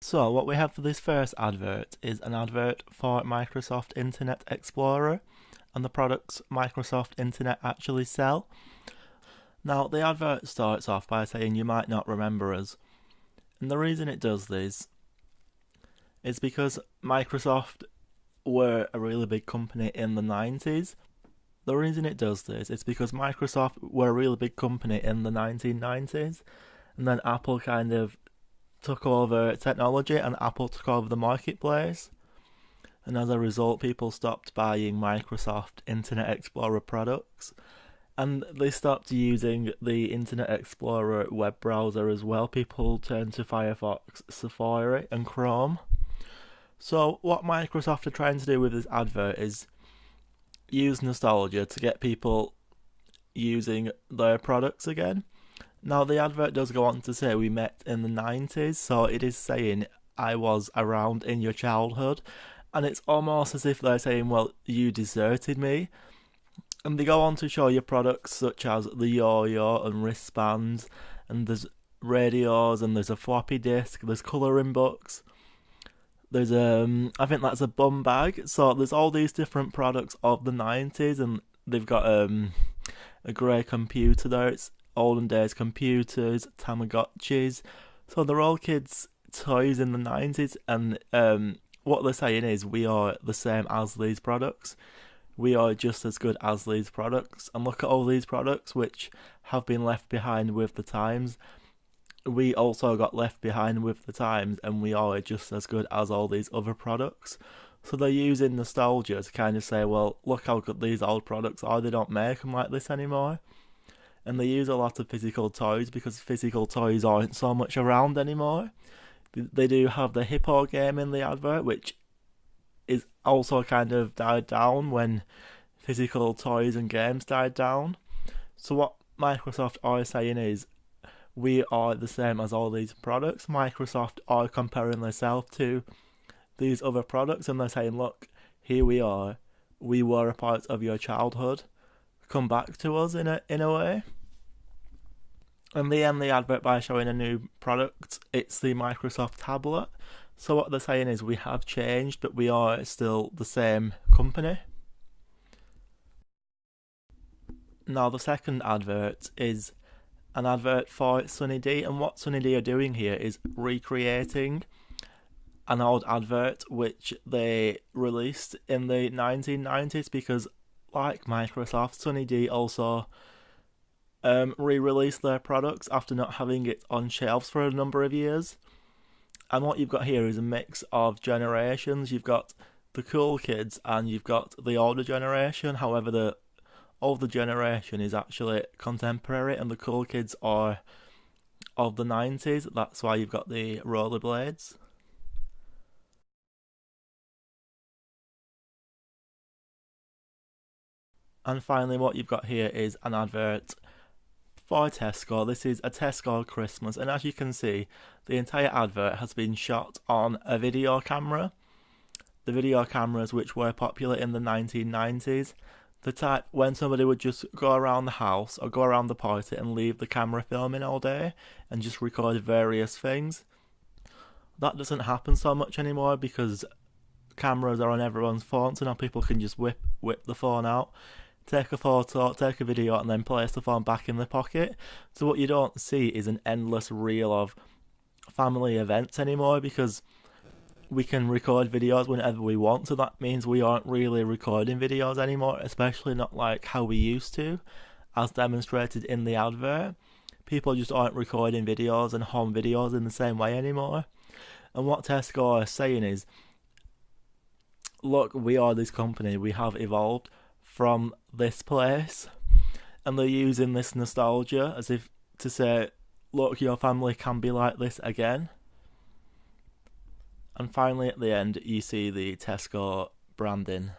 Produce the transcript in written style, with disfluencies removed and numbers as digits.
So what we have for this first advert is an advert for Microsoft Internet Explorer and the products Microsoft Internet actually sell. Now the advert starts off by saying you might not remember us, and the reason it does this is because Microsoft were a really big company in the 90s. The reason it does this is because Microsoft were a really big company in the 1990s, and then Apple kind of took over technology and Apple took over the marketplace. And as a result, people stopped buying Microsoft Internet Explorer products. And they stopped using the Internet Explorer web browser as well. People turned to Firefox, Safari, and Chrome. So, what Microsoft are trying to do with this advert is use nostalgia to get people using their products again. Now, the advert does go on to say we met in the 90s, so it is saying I was around in your childhood, and it's almost as if they're saying, well, you deserted me. And they go on to show you products such as the yo-yo and wristbands, and there's radios, and there's a floppy disk, there's colouring books, there's I think that's a bum bag. So there's all these different products of the 90s, and they've got a grey computer there. It's olden days computers, Tamagotchis. So they're all kids' toys in the 90s, and what they're saying is we are the same as these products. We are just as good as these products. And look at all these products which have been left behind with the times. We also got left behind with the times, and we are just as good as all these other products. So they're using nostalgia to kind of say, well, look how good these old products are. They don't make them like this anymore. And they use a lot of physical toys because physical toys aren't so much around anymore. They do have the Hippo game in the advert, which is also kind of died down when physical toys and games died down. So what Microsoft are saying is, we are the same as all these products. Microsoft are comparing themselves to these other products, and they're saying, look, here we are. We were a part of your childhood. Come back to us in a way. And they end the advert by showing a new product. It's the Microsoft tablet. So what they're saying is we have changed, but we are still the same company. Now the second advert is an advert for Sunny D, and what Sunny D are doing here is recreating an old advert which they released in the 1990s, because like Microsoft, Sunny D also re-released their products after not having it on shelves for a number of years. And what you've got here is a mix of generations. You've got the cool kids and you've got the older generation. However, the older generation is actually contemporary and the cool kids are of the 90s. That's why you've got the rollerblades. And finally, what you've got here is an advert for Tesco. This is a Tesco Christmas, and as you can see, the entire advert has been shot on a video camera. The video cameras which were popular in the 1990s, the type when somebody would just go around the house or go around the party and leave the camera filming all day and just record various things. That doesn't happen so much anymore because cameras are on everyone's phone, so now people can just whip the phone out, take a photo, take a video, and then place the phone back in the pocket. So what you don't see is an endless reel of family events anymore, because we can record videos whenever we want. So that means we aren't really recording videos anymore, especially not like how we used to, as demonstrated in the advert. People just aren't recording videos and home videos in the same way anymore. And what Tesco are saying is, look, we are this company, we have evolved from this place, and they're using this nostalgia as if to say, look, your family can be like this again. And finally at the end you see the Tesco branding.